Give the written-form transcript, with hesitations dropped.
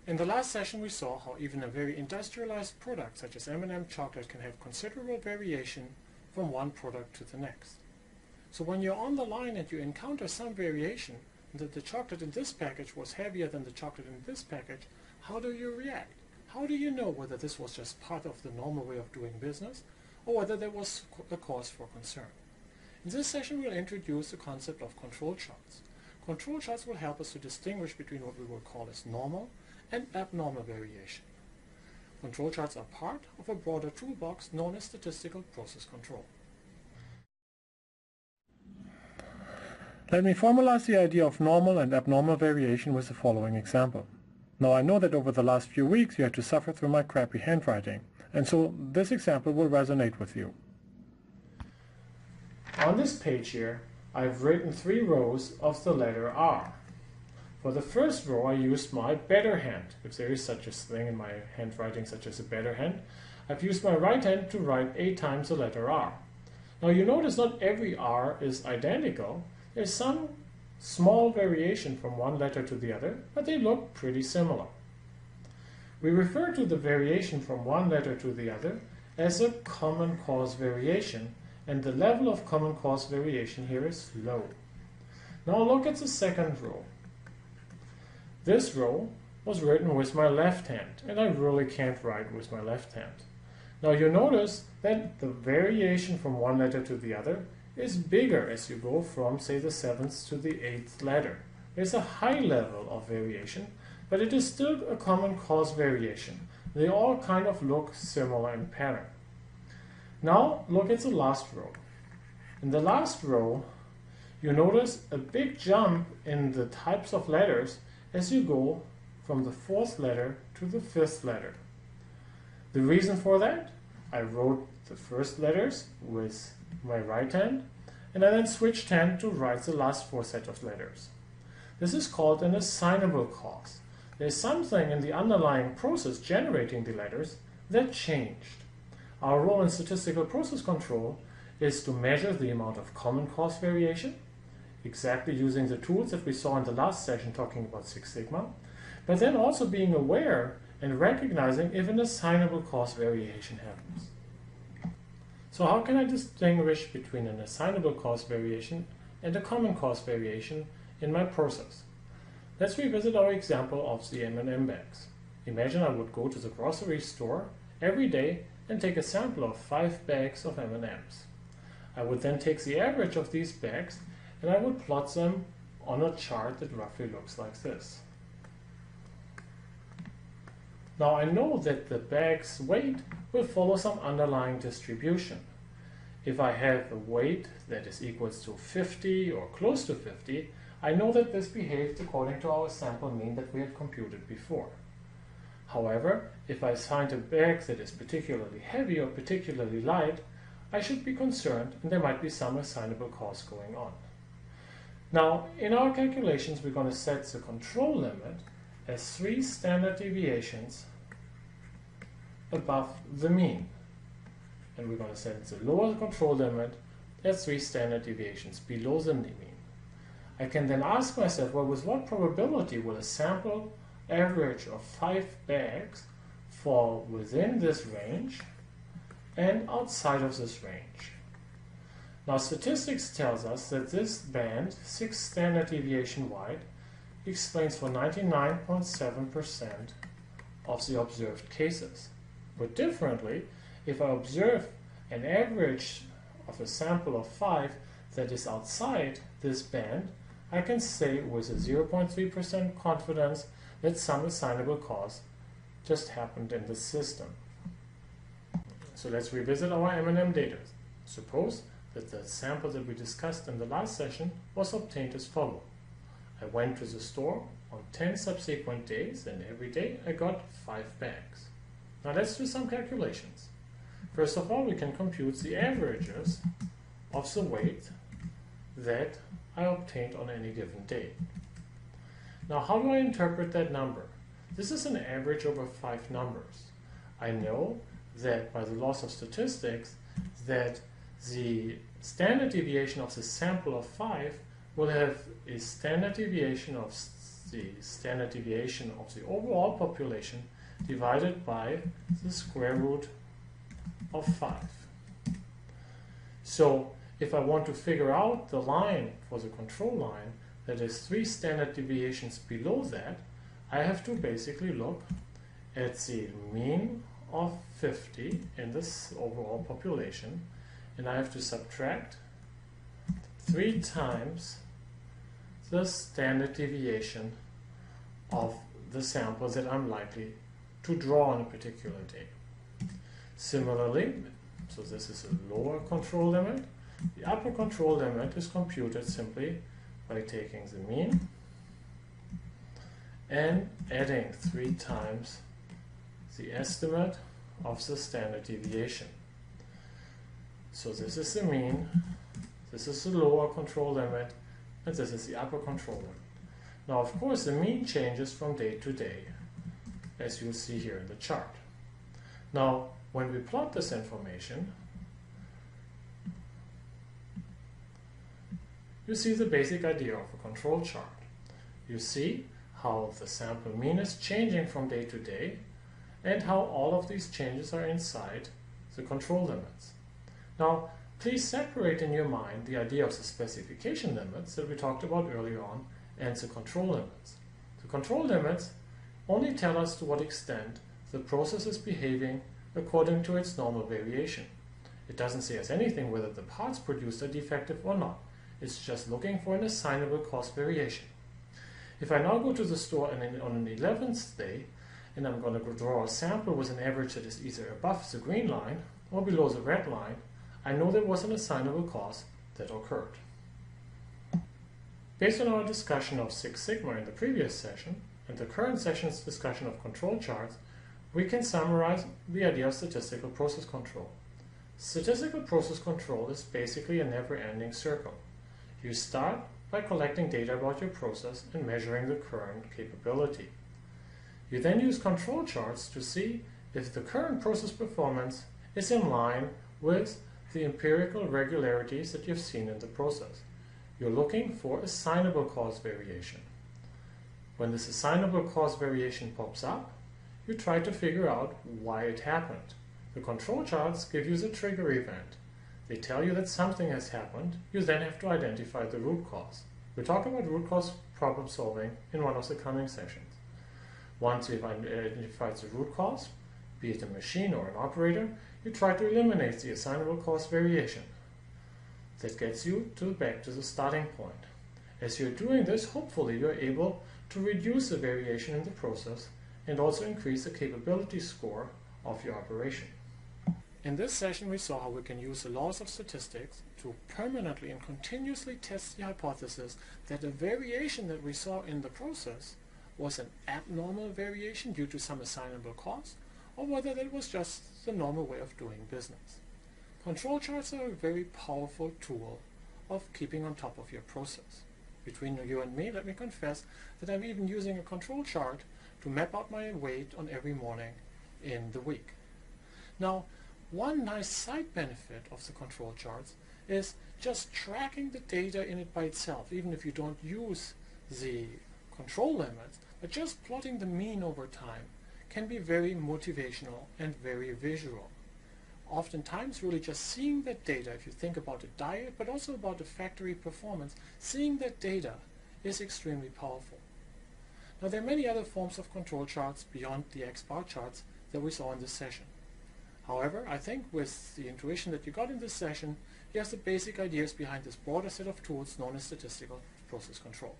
In the last session we saw how even a very industrialized product such as M&M chocolate can have considerable variation from one product to the next. So when you're on the line and you encounter some variation, that the chocolate in this package was heavier than the chocolate in this package, how do you react? How do you know whether this was just part of the normal way of doing business or whether there was a cause for concern? In this session we'll introduce the concept of control charts. Control charts will help us to distinguish between what we will call as normal and abnormal variation. Control charts are part of a broader toolbox known as statistical process control. Let me formalize the idea of normal and abnormal variation with the following example. Now I know that over the last few weeks you had to suffer through my crappy handwriting, and so this example will resonate with you. On this page here, I've written 3 rows of the letter R. For the first row I used my better hand, if there is such a thing in my handwriting such as a better hand. I've used my right hand to write 8 times the letter R. Now you notice not every R is identical. There's some small variation from one letter to the other, but they look pretty similar. We refer to the variation from one letter to the other as a common cause variation, and the level of common cause variation here is low. Now look at the second row. This row was written with my left hand, and I really can't write with my left hand. Now you notice that the variation from one letter to the other is bigger as you go from, say, the 7th to the 8th letter. There's a high level of variation, but it is still a common cause variation. They all kind of look similar in pattern. Now look at the last row. In the last row, you notice a big jump in the types of letters as you go from the 4th letter to the 5th letter. The reason for that? I wrote the first letters with my right hand, and I then switched hand to write the last 4 set of letters. This is called an assignable cause. There's something in the underlying process generating the letters that changed. Our role in statistical process control is to measure the amount of common cause variation, exactly using the tools that we saw in the last session talking about Six Sigma, but then also being aware and recognizing if an assignable cause variation happens. So how can I distinguish between an assignable cause variation and a common cause variation in my process? Let's revisit our example of the M&M bags. Imagine I would go to the grocery store every day and take a sample of 5 bags of M&Ms. I would then take the average of these bags and I would plot them on a chart that roughly looks like this. Now I know that the bag's weight will follow some underlying distribution. If I have a weight that is equals to 50 or close to 50, I know that this behaved according to our sample mean that we had computed before. However, if I find a bag that is particularly heavy or particularly light, I should be concerned and there might be some assignable cause going on. Now, in our calculations, we're going to set the control limit as 3 standard deviations above the mean. And we're going to set the lower control limit as 3 standard deviations below the mean. I can then ask myself, well, with what probability will a sample average of 5 bags fall within this range and outside of this range? Now, statistics tells us that this band, 6 standard deviation wide, explains for 99.7% of the observed cases. Put differently, if I observe an average of a sample of 5 that is outside this band, I can say with a 0.3% confidence that some assignable cause just happened in the system. So let's revisit our M&M data. Suppose that the sample that we discussed in the last session was obtained as follows. I went to the store on 10 subsequent days, and every day I got 5 bags. Now let's do some calculations. First of all, we can compute the averages of the weight that I obtained on any given day. Now, how do I interpret that number? This is an average over 5 numbers. I know that by the laws of statistics that the standard deviation of the sample of 5 will have a standard deviation of the standard deviation of the overall population divided by the square root of 5. So if I want to figure out the line for the control line that is 3 standard deviations below that, I have to basically look at the mean of 50 in this overall population, and I have to subtract 3 times the standard deviation of the sample that I'm likely to draw on a particular day. Similarly, so this is a lower control limit. The upper control limit is computed simply by taking the mean and adding 3 times the estimate of the standard deviation. So this is the mean, this is the lower control limit, and this is the upper control limit. Now, of course, the mean changes from day to day, as you'll see here in the chart. Now, when we plot this information, you see the basic idea of a control chart. You see how the sample mean is changing from day to day, and how all of these changes are inside the control limits. Now, please separate in your mind the idea of the specification limits that we talked about earlier on and the control limits. The control limits only tell us to what extent the process is behaving according to its normal variation. It doesn't say us anything whether the parts produced are defective or not. It's just looking for an assignable cost variation. If I now go to the store and on an 11th day, and I'm going to draw a sample with an average that is either above the green line or below the red line, I know there was an assignable cost that occurred. Based on our discussion of Six Sigma in the previous session and the current session's discussion of control charts, we can summarize the idea of statistical process control. Statistical process control is basically a never-ending circle. You start by collecting data about your process and measuring the current capability. You then use control charts to see if the current process performance is in line with the empirical regularities that you've seen in the process. You're looking for assignable cause variation. When this assignable cause variation pops up, you try to figure out why it happened. The control charts give you the trigger event. They tell you that something has happened. You then have to identify the root cause. We'll talk about root cause problem solving in one of the coming sessions. Once you've identified the root cause, be it a machine or an operator, you try to eliminate the assignable cause variation. That gets you back to the starting point. As you're doing this, hopefully you're able to reduce the variation in the process and also increase the capability score of your operation. In this session, we saw how we can use the laws of statistics to permanently and continuously test the hypothesis that the variation that we saw in the process was an abnormal variation due to some assignable cause, or whether that was just the normal way of doing business. Control charts are a very powerful tool of keeping on top of your process. Between you and me, let me confess that I'm even using a control chart to map out my weight on every morning in the week. Now, one nice side benefit of the control charts is just tracking the data in it by itself, even if you don't use the control limits, but just plotting the mean over time can be very motivational and very visual. Oftentimes, really just seeing that data, if you think about a diet, but also about the factory performance, seeing that data is extremely powerful. Now, there are many other forms of control charts beyond the X-bar charts that we saw in this session. However, I think with the intuition that you got in this session, you have the basic ideas behind this broader set of tools known as statistical process control.